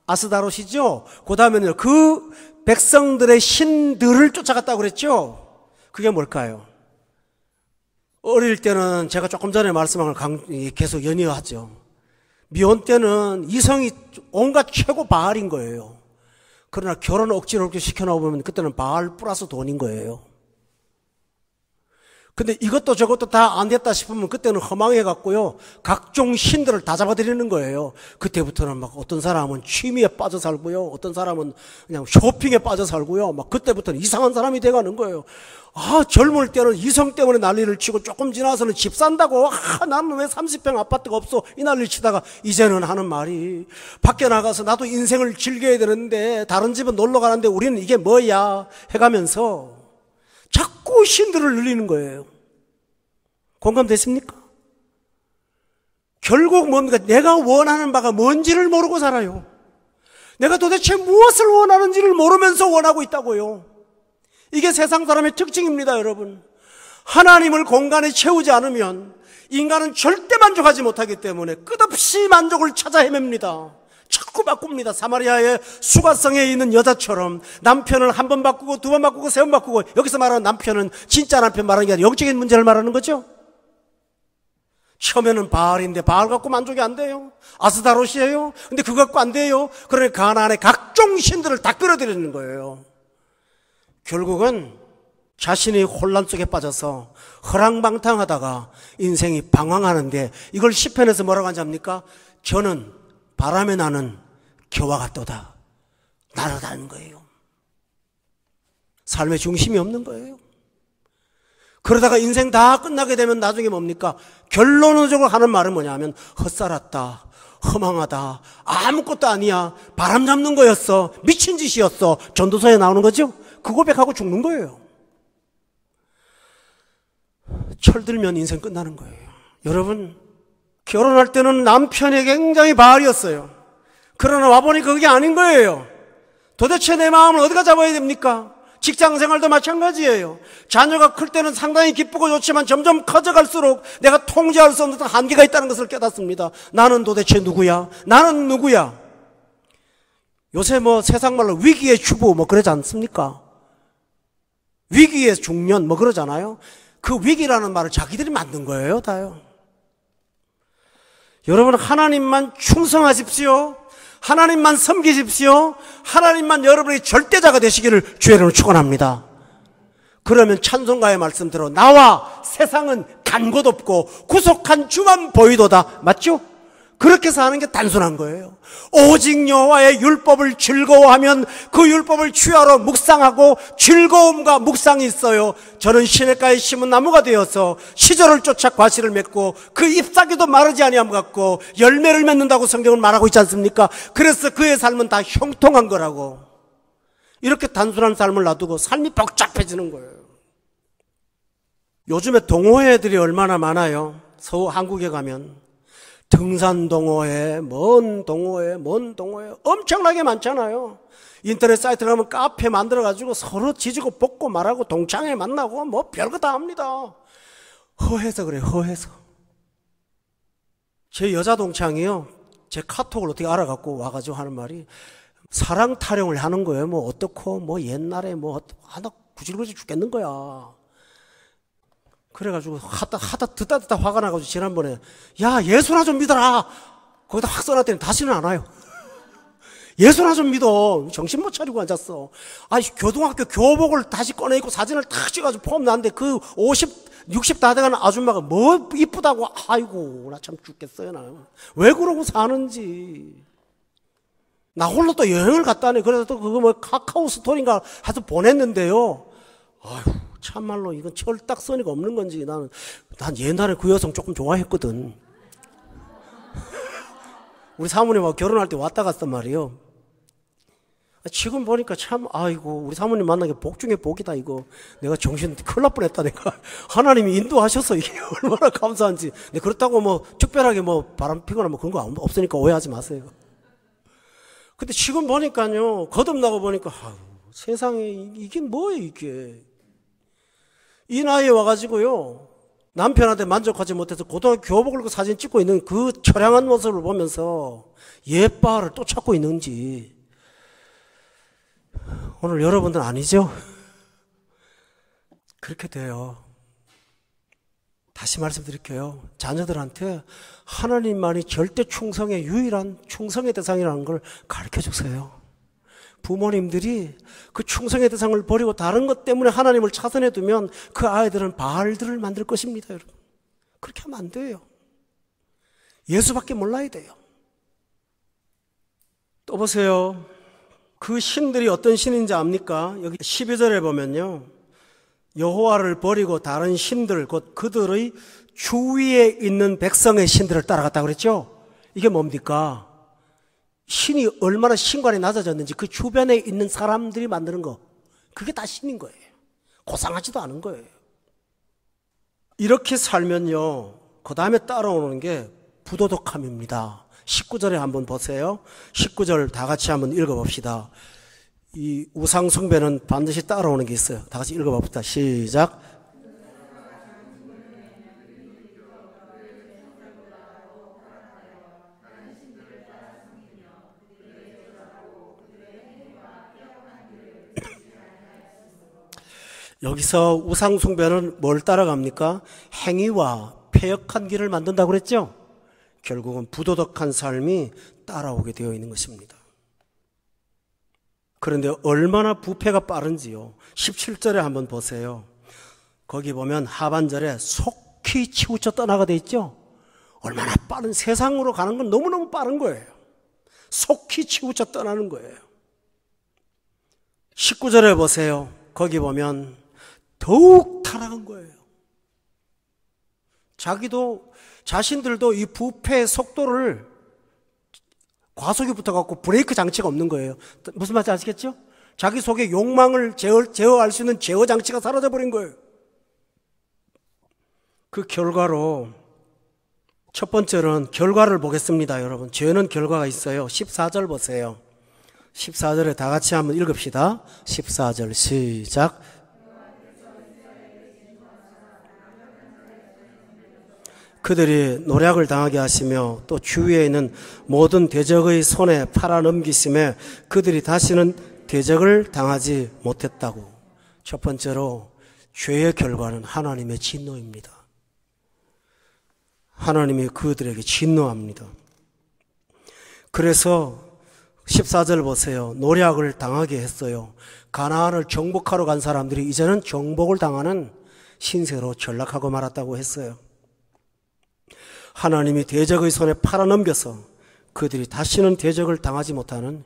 S1: 아스다롯이죠. 그 다음에는 그 백성들의 신들을 쫓아갔다고 그랬죠. 그게 뭘까요? 어릴 때는 제가 조금 전에 말씀한 걸 계속 연이어하죠. 미혼 때는 이성이 온갖 최고 바알인 거예요. 그러나 결혼 억지로 시켜놓으면 그때는 바알 플러스 돈인 거예요. 근데 이것도 저것도 다 안 됐다 싶으면 그때는 허망해갖고요. 각종 신들을 다 잡아들이는 거예요. 그때부터는 막 어떤 사람은 취미에 빠져 살고요. 어떤 사람은 그냥 쇼핑에 빠져 살고요. 막 그때부터는 이상한 사람이 돼가는 거예요. 아, 젊을 때는 이성 때문에 난리를 치고 조금 지나서는 집 산다고. 아, 나는 왜 30평 아파트가 없어? 이 난리를 치다가 이제는 하는 말이 밖에 나가서 나도 인생을 즐겨야 되는데 다른 집은 놀러 가는데 우리는 이게 뭐야? 해가면서 자꾸 신들을 늘리는 거예요. 공감되십니까? 결국 뭡니까? 내가 원하는 바가 뭔지를 모르고 살아요. 내가 도대체 무엇을 원하는지를 모르면서 원하고 있다고요. 이게 세상 사람의 특징입니다, 여러분. 하나님을 공간에 채우지 않으면 인간은 절대 만족하지 못하기 때문에 끝없이 만족을 찾아 헤맵니다. 자꾸 바꿉니다. 사마리아의 수가성에 있는 여자처럼 남편을 한 번 바꾸고 두 번 바꾸고 세 번 바꾸고. 여기서 말하는 남편은 진짜 남편 말하는 게 아니라 영적인 문제를 말하는 거죠. 처음에는 바알인데 바알 갖고 만족이 안 돼요. 아스다롯이에요. 근데 그거 갖고 안 돼요. 그러니까 가나안에 각종 신들을 다 끌어들이는 거예요. 결국은 자신이 혼란 속에 빠져서 허랑방탕하다가 인생이 방황하는데 이걸 시편에서 뭐라고 하냐입니까? 저는 바람에 나는 겨와 같도다. 날아다니는 거예요. 삶의 중심이 없는 거예요. 그러다가 인생 다 끝나게 되면 나중에 뭡니까? 결론적으로 하는 말은 뭐냐면 헛살았다, 허망하다, 아무것도 아니야, 바람 잡는 거였어, 미친 짓이었어. 전도서에 나오는 거죠. 그 고백하고 죽는 거예요. 철들면 인생 끝나는 거예요. 여러분, 결혼할 때는 남편이 굉장히 바알이었어요. 그러나 와보니까 그게 아닌 거예요. 도대체 내 마음을 어디가 잡아야 됩니까? 직장생활도 마찬가지예요. 자녀가 클 때는 상당히 기쁘고 좋지만 점점 커져갈수록 내가 통제할 수 없는 한계가 있다는 것을 깨닫습니다. 나는 도대체 누구야? 나는 누구야? 요새 뭐 세상 말로 위기의 주부 뭐 그러지 않습니까? 위기의 중년 뭐 그러잖아요. 그 위기라는 말을 자기들이 만든 거예요, 다요. 여러분, 하나님만 충성하십시오. 하나님만 섬기십시오. 하나님만 여러분의 절대자가 되시기를 주의 이름으로 축원합니다. 그러면 찬송가의 말씀대로 나와 세상은 간 곳 없고 구속한 주만 보이도다. 맞죠? 그렇게 사는 게 단순한 거예요. 오직 여호와의 율법을 즐거워하면 그 율법을 취하러 묵상하고 즐거움과 묵상이 있어요. 저는 시냇가에 심은 나무가 되어서 시절을 쫓아 과실을 맺고 그 잎사귀도 마르지 아니함 같고 열매를 맺는다고 성경은 말하고 있지 않습니까? 그래서 그의 삶은 다 형통한 거라고. 이렇게 단순한 삶을 놔두고 삶이 복잡해지는 거예요. 요즘에 동호회들이 얼마나 많아요. 한국에 가면 등산 동호회, 먼 동호회 엄청나게 많잖아요. 인터넷 사이트 가면 카페 만들어가지고 서로 지지고 볶고 말하고 동창회 만나고 뭐 별거 다 합니다. 허해서 그래요, 허해서. 제 여자 동창이요, 제 카톡을 어떻게 알아갖고 와가지고 하는 말이 사랑 타령을 하는 거예요. 뭐 어떻고 뭐 옛날에 뭐 하나 구질구질 죽겠는 거야. 그래가지고 하다 듣다 화가 나가지고 지난번에 야, 예수나 좀 믿어라. 거기다 확 써놨더니 다시는 안 와요. 예수나 좀 믿어. 정신 못 차리고 앉았어. 아니, 교동학교 교복을 다시 꺼내 입고 사진을 탁 찍어가지고 폼 나는데 그 60 다 돼가는 아줌마가 뭐 이쁘다고. 아이고, 나 참 죽겠어요, 나. 왜 그러고 사는지. 나 홀로 또 여행을 갔다네. 그래서 또 그거 뭐 카카오 스토리인가 해서 보냈는데요. 아휴, 참말로 이건 철딱서니가 없는 건지 난 옛날에 그 여성 조금 좋아했거든. 우리 사모님하고 결혼할 때 왔다 갔단 말이에요. 지금 보니까 참, 아이고, 우리 사모님 만난 게 복 중에 복이다, 이거. 내가 정신 큰일 날 뻔했다, 내가. 하나님이 인도하셔서 이게 얼마나 감사한지. 근데 그렇다고 뭐 특별하게 뭐 바람 피거나 뭐 그런 거 없으니까 오해하지 마세요. 근데 지금 보니까요, 거듭나고 보니까 아유, 세상에 이게 뭐예요, 이게. 이 나이에 와가지고요, 남편한테 만족하지 못해서 고등학교 교복을 입고 사진 찍고 있는 그 처량한 모습을 보면서 옛바를 또 찾고 있는지. 오늘 여러분들 아니죠? 그렇게 돼요. 다시 말씀드릴게요. 자녀들한테 하나님만이 절대 충성의 유일한 충성의 대상이라는 걸 가르쳐 주세요. 부모님들이 그 충성의 대상을 버리고 다른 것 때문에 하나님을 차선에 두면 그 아이들은 바알들을 만들 것입니다, 여러분. 그렇게 하면 안 돼요. 예수밖에 몰라야 돼요. 또 보세요. 그 신들이 어떤 신인지 압니까? 여기 12절에 보면요. 여호와를 버리고 다른 신들, 곧 그들의 주위에 있는 백성의 신들을 따라갔다고 그랬죠? 이게 뭡니까? 신이 얼마나 신관이 낮아졌는지 그 주변에 있는 사람들이 만드는 거, 그게 다 신인 거예요. 고상하지도 않은 거예요. 이렇게 살면요, 그 다음에 따라오는 게 부도덕함입니다. 19절에 한번 보세요. 19절 다 같이 한번 읽어봅시다. 이 우상 숭배는 반드시 따라오는 게 있어요. 다 같이 읽어봅시다. 시작. 여기서 우상 숭배는 뭘 따라갑니까? 행위와 패역한 길을 만든다고 그랬죠? 결국은 부도덕한 삶이 따라오게 되어 있는 것입니다. 그런데 얼마나 부패가 빠른지요. 17절에 한번 보세요. 거기 보면 하반절에 속히 치우쳐 떠나가 돼 있죠? 얼마나 빠른, 세상으로 가는 건 너무너무 빠른 거예요. 속히 치우쳐 떠나는 거예요. 19절에 보세요. 거기 보면 더욱 타락한 거예요. 자신들도 이 부패의 속도를 과속이 붙어갖고 브레이크 장치가 없는 거예요. 무슨 말인지 아시겠죠? 자기 속에 욕망을 제어할 수 있는 제어 장치가 사라져버린 거예요. 그 결과로 첫 번째는 결과를 보겠습니다, 여러분. 죄는 결과가 있어요. 14절 보세요. 14절에 다 같이 한번 읽읍시다. 14절 시작. 그들이 노략을 당하게 하시며 또 주위에 있는 모든 대적의 손에 팔아넘기심에 그들이 다시는 대적을 당하지 못했다고. 첫 번째로 죄의 결과는 하나님의 진노입니다. 하나님이 그들에게 진노합니다. 그래서 14절 보세요. 노략을 당하게 했어요. 가나안을 정복하러 간 사람들이 이제는 정복을 당하는 신세로 전락하고 말았다고 했어요. 하나님이 대적의 손에 팔아넘겨서 그들이 다시는 대적을 당하지 못하는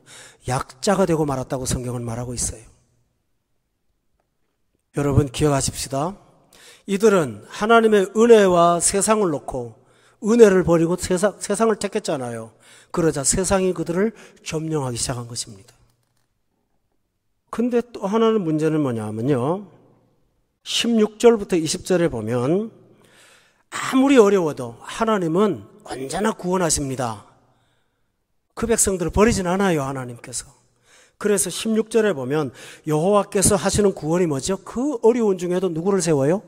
S1: 약자가 되고 말았다고 성경은 말하고 있어요. 여러분 기억하십시다. 이들은 하나님의 은혜와 세상을 놓고 은혜를 버리고 세상을 택했잖아요. 그러자 세상이 그들을 점령하기 시작한 것입니다. 근데 또 하나는 문제는 뭐냐면요. 16절부터 20절에 보면 아무리 어려워도 하나님은 언제나 구원하십니다. 그 백성들을 버리진 않아요, 하나님께서. 그래서 16절에 보면 여호와께서 하시는 구원이 뭐죠? 그 어려운 중에도 누구를 세워요?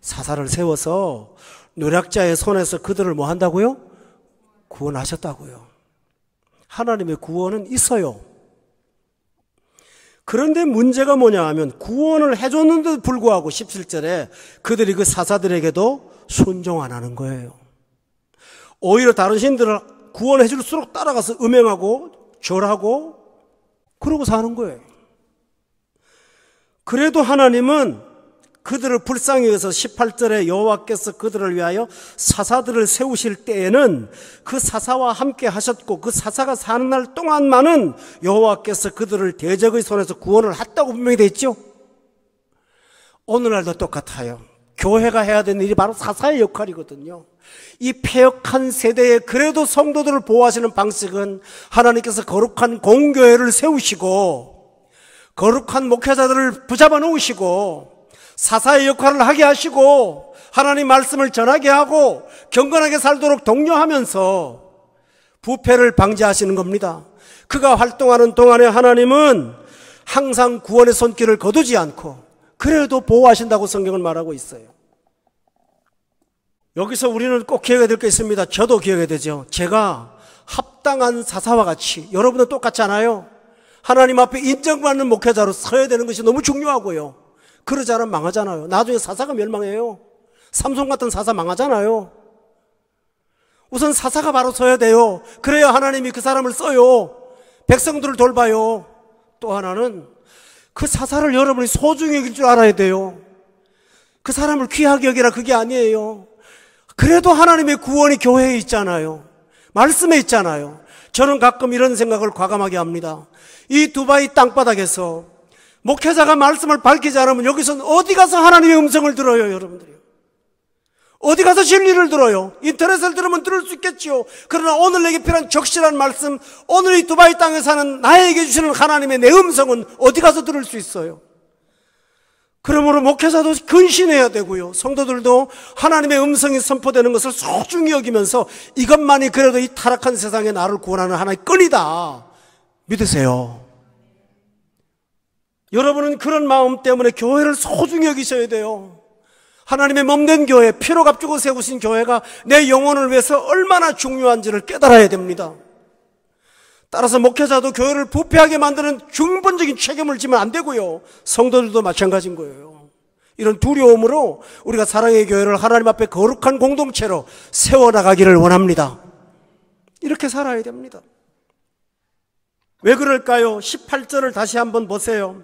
S1: 사사를 세워서 노략자의 손에서 그들을 뭐 한다고요? 구원하셨다고요. 하나님의 구원은 있어요. 그런데 문제가 뭐냐 하면 구원을 해줬는데도 불구하고 17절에 그들이 그 사사들에게도 순종 안 하는 거예요. 오히려 다른 신들을 구원해 줄수록 따라가서 음행하고 절하고 그러고 사는 거예요. 그래도 하나님은 그들을 불쌍히 여겨서 18절에 여호와께서 그들을 위하여 사사들을 세우실 때에는 그 사사와 함께 하셨고 그 사사가 사는 날 동안만은 여호와께서 그들을 대적의 손에서 구원을 했다고 분명히 되어 있죠. 오늘날도 똑같아요. 교회가 해야 되는 일이 바로 사사의 역할이거든요. 이 패역한 세대에 그래도 성도들을 보호하시는 방식은 하나님께서 거룩한 공교회를 세우시고 거룩한 목회자들을 붙잡아 놓으시고 사사의 역할을 하게 하시고 하나님 말씀을 전하게 하고 경건하게 살도록 독려하면서 부패를 방지하시는 겁니다. 그가 활동하는 동안에 하나님은 항상 구원의 손길을 거두지 않고 그래도 보호하신다고 성경은 말하고 있어요. 여기서 우리는 꼭 기억해야 될 게 있습니다. 저도 기억해야 되죠. 제가 합당한 사사와 같이, 여러분도 똑같잖아요. 하나님 앞에 인정받는 목회자로 서야 되는 것이 너무 중요하고요. 그러지 않으면 망하잖아요. 나중에 사사가 멸망해요. 삼손 같은 사사 망하잖아요. 우선 사사가 바로 서야 돼요. 그래야 하나님이 그 사람을 써요. 백성들을 돌봐요. 또 하나는 그 사사를 여러분이 소중히 여길 줄 알아야 돼요. 그 사람을 귀하게 여기라 그게 아니에요. 그래도 하나님의 구원이 교회에 있잖아요. 말씀에 있잖아요. 저는 가끔 이런 생각을 과감하게 합니다. 이 두바이 땅바닥에서 목회자가 말씀을 밝히지 않으면 여기서는 어디 가서 하나님의 음성을 들어요, 여러분들이? 어디 가서 진리를 들어요? 인터넷을 들으면 들을 수 있겠지요. 그러나 오늘 내게 필요한 적실한 말씀, 오늘 이 두바이 땅에 사는 나에게 주시는 하나님의 내 음성은 어디 가서 들을 수 있어요? 그러므로 목회자도 근신해야 되고요. 성도들도 하나님의 음성이 선포되는 것을 소중히 여기면서 이것만이 그래도 이 타락한 세상에 나를 구원하는 하나의 끈이다. 믿으세요. 여러분은 그런 마음 때문에 교회를 소중히 여기셔야 돼요. 하나님의 몸된 교회, 피로 값주고 세우신 교회가 내 영혼을 위해서 얼마나 중요한지를 깨달아야 됩니다. 따라서 목회자도 교회를 부패하게 만드는 중본적인 책임을 지면 안 되고요. 성도들도 마찬가지인 거예요. 이런 두려움으로 우리가 사랑의 교회를 하나님 앞에 거룩한 공동체로 세워나가기를 원합니다. 이렇게 살아야 됩니다. 왜 그럴까요? 18절을 다시 한번 보세요.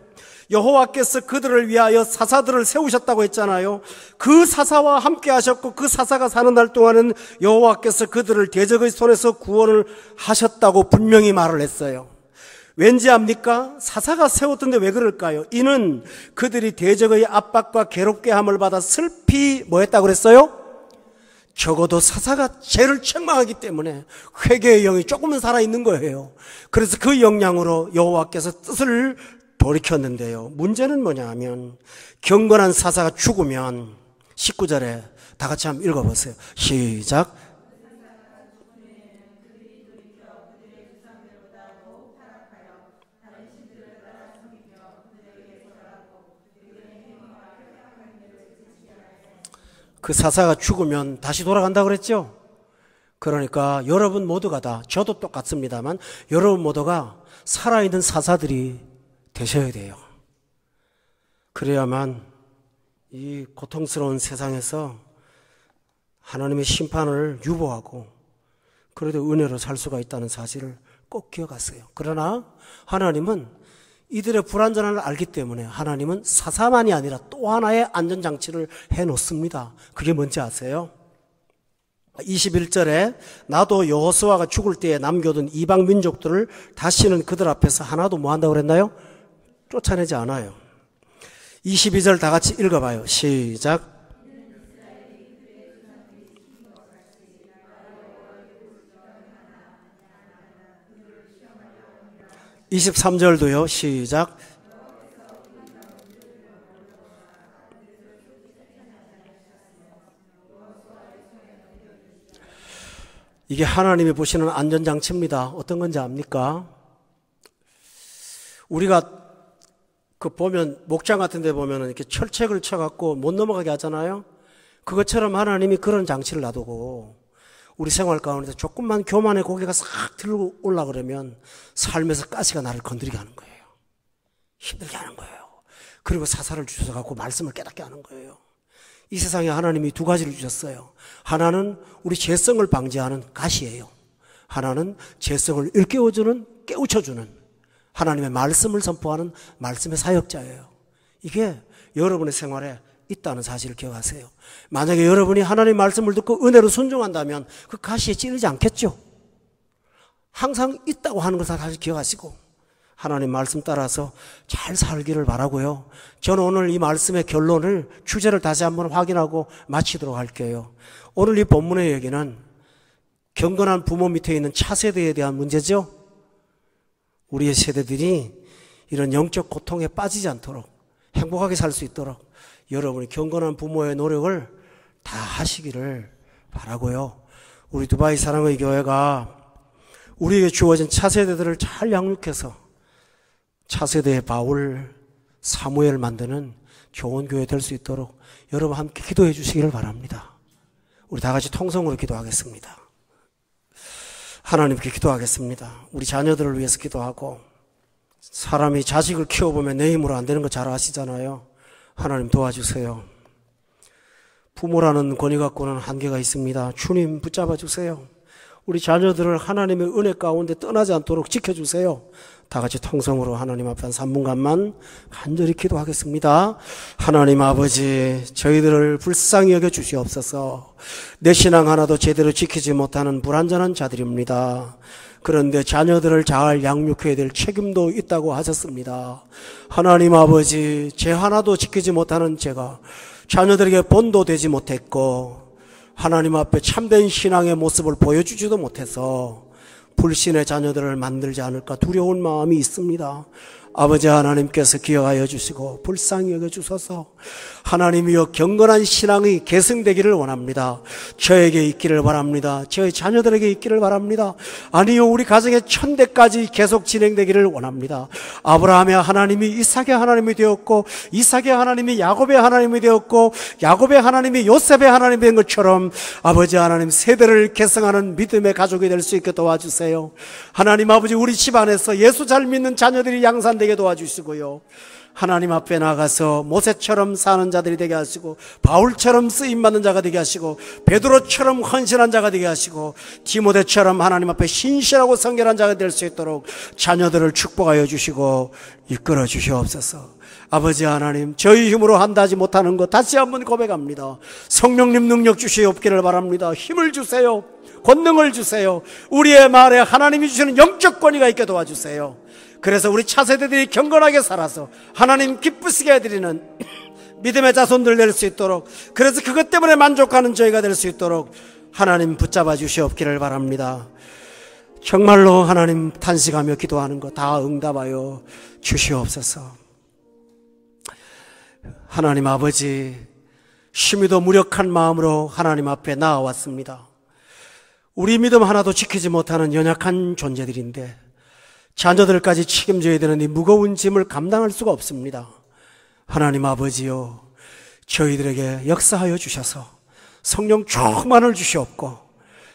S1: 여호와께서 그들을 위하여 사사들을 세우셨다고 했잖아요. 그 사사와 함께 하셨고 그 사사가 사는 날 동안은 여호와께서 그들을 대적의 손에서 구원을 하셨다고 분명히 말을 했어요. 왠지 압니까? 사사가 세웠던데 왜 그럴까요? 이는 그들이 대적의 압박과 괴롭게 함을 받아 슬피 뭐 했다고 그랬어요? 적어도 사사가 죄를 책망하기 때문에 회개의 영이 조금은 살아있는 거예요. 그래서 그 영향으로 여호와께서 뜻을 돌이켰는데요. 문제는 뭐냐 하면 경건한 사사가 죽으면 19절에 다 같이 한번 읽어보세요. 시작. 그 사사가 죽으면 다시 돌아간다고 그랬죠? 그러니까 여러분 모두가 다, 저도 똑같습니다만 여러분 모두가 살아있는 사사들이 되셔야 돼요. 그래야만 이 고통스러운 세상에서 하나님의 심판을 유보하고 그래도 은혜로 살 수가 있다는 사실을 꼭 기억하세요. 그러나 하나님은 이들의 불완전함을 알기 때문에 하나님은 사사만이 아니라 또 하나의 안전장치를 해놓습니다. 그게 뭔지 아세요? 21절에 나도 여호수아가 죽을 때에 남겨둔 이방 민족들을 다시는 그들 앞에서 하나도 뭐 한다고 그랬나요? 쫓아내지 않아요. 22절 다 같이 읽어봐요. 시작. (23절도요) 시작. 이게 하나님이 보시는 안전장치입니다. 어떤 건지 압니까? 우리가 그 보면 목장 같은 데 보면은 이렇게 철책을 쳐갖고 못 넘어가게 하잖아요. 그것처럼 하나님이 그런 장치를 놔두고 우리 생활 가운데 조금만 교만의 고개가 싹 들고 올라 그러면 삶에서 가시가 나를 건드리게 하는 거예요. 힘들게 하는 거예요. 그리고 사사를 주셔서 갖고 말씀을 깨닫게 하는 거예요. 이 세상에 하나님이 두 가지를 주셨어요. 하나는 우리 죄성을 방지하는 가시예요. 하나는 죄성을 일깨워주는, 깨우쳐주는 하나님의 말씀을 선포하는 말씀의 사역자예요. 이게 여러분의 생활에 있다는 사실을 기억하세요. 만약에 여러분이 하나님의 말씀을 듣고 은혜로 순종한다면 그 가시에 찌르지 않겠죠. 항상 있다고 하는 것을 다시 기억하시고 하나님 말씀 따라서 잘 살기를 바라고요. 저는 오늘 이 말씀의 결론을, 주제를 다시 한번 확인하고 마치도록 할게요. 오늘 이 본문의 얘기는 경건한 부모 밑에 있는 차세대에 대한 문제죠. 우리의 세대들이 이런 영적 고통에 빠지지 않도록 행복하게 살 수 있도록 여러분이 경건한 부모의 노력을 다 하시기를 바라고요. 우리 두바이 사랑의 교회가 우리에게 주어진 차세대들을 잘 양육해서 차세대의 바울, 사무엘 만드는 좋은 교회 될 수 있도록 여러분 함께 기도해 주시기를 바랍니다. 우리 다 같이 통성으로 기도하겠습니다. 하나님께 기도하겠습니다. 우리 자녀들을 위해서 기도하고, 사람이 자식을 키워보면 내 힘으로 안 되는 거 잘 아시잖아요. 하나님 도와주세요. 부모라는 권위 갖고는 한계가 있습니다. 주님 붙잡아 주세요. 우리 자녀들을 하나님의 은혜 가운데 떠나지 않도록 지켜주세요. 다 같이 통성으로 하나님 앞에 한 3분간만 간절히 기도하겠습니다. 하나님 아버지, 저희들을 불쌍히 여겨 주시옵소서. 내 신앙 하나도 제대로 지키지 못하는 불완전한 자들입니다. 그런데 자녀들을 잘 양육해야 될 책임도 있다고 하셨습니다. 하나님 아버지, 제 하나도 지키지 못하는 제가 자녀들에게 본도 되지 못했고 하나님 앞에 참된 신앙의 모습을 보여주지도 못해서 불신의 자녀들을 만들지 않을까 두려운 마음이 있습니다. 아버지 하나님께서 기억하여 주시고 불쌍히 여겨주셔서 하나님이여 경건한 신앙이 계승되기를 원합니다. 저에게 있기를 바랍니다. 저희 자녀들에게 있기를 바랍니다. 아니요, 우리 가정의 천대까지 계속 진행되기를 원합니다. 아브라함의 하나님이 이삭의 하나님이 되었고 이삭의 하나님이 야곱의 하나님이 되었고 야곱의 하나님이 요셉의 하나님이 된 것처럼 아버지 하나님 세대를 계승하는 믿음의 가족이 될 수 있게 도와주세요. 하나님 아버지, 우리 집안에서 예수 잘 믿는 자녀들이 양산되게 도와주시고요. 하나님 앞에 나가서 모세처럼 사는 자들이 되게 하시고 바울처럼 쓰임받는 자가 되게 하시고 베드로처럼 헌신한 자가 되게 하시고 디모데처럼 하나님 앞에 신실하고 성결한 자가 될 수 있도록 자녀들을 축복하여 주시고 이끌어 주시옵소서. 아버지 하나님, 저희 힘으로 한다지 못하는 것 다시 한번 고백합니다. 성령님 능력 주시옵기를 바랍니다. 힘을 주세요. 권능을 주세요. 우리의 말에 하나님이 주시는 영적 권위가 있게 도와주세요. 그래서 우리 차세대들이 경건하게 살아서 하나님 기쁘시게 해드리는 믿음의 자손들 될 수 있도록, 그래서 그것 때문에 만족하는 저희가 될 수 있도록 하나님 붙잡아 주시옵기를 바랍니다. 정말로 하나님 탄식하며 기도하는 거 다 응답하여 주시옵소서. 하나님 아버지, 심히도 무력한 마음으로 하나님 앞에 나아왔습니다. 우리 믿음 하나도 지키지 못하는 연약한 존재들인데 자녀들까지 책임져야 되는 이 무거운 짐을 감당할 수가 없습니다. 하나님 아버지요, 저희들에게 역사하여 주셔서 성령 충만을 주시옵고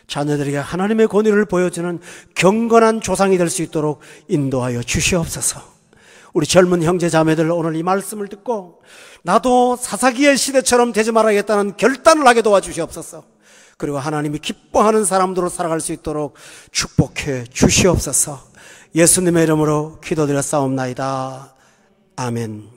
S1: 자녀들에게 하나님의 권위를 보여주는 경건한 조상이 될 수 있도록 인도하여 주시옵소서. 우리 젊은 형제 자매들 오늘 이 말씀을 듣고 나도 사사기의 시대처럼 되지 말아야겠다는 결단을 하게 도와주시옵소서. 그리고 하나님이 기뻐하는 사람들로 살아갈 수 있도록 축복해 주시옵소서. 예수님의 이름으로 기도드렸사옵나이다. 아멘.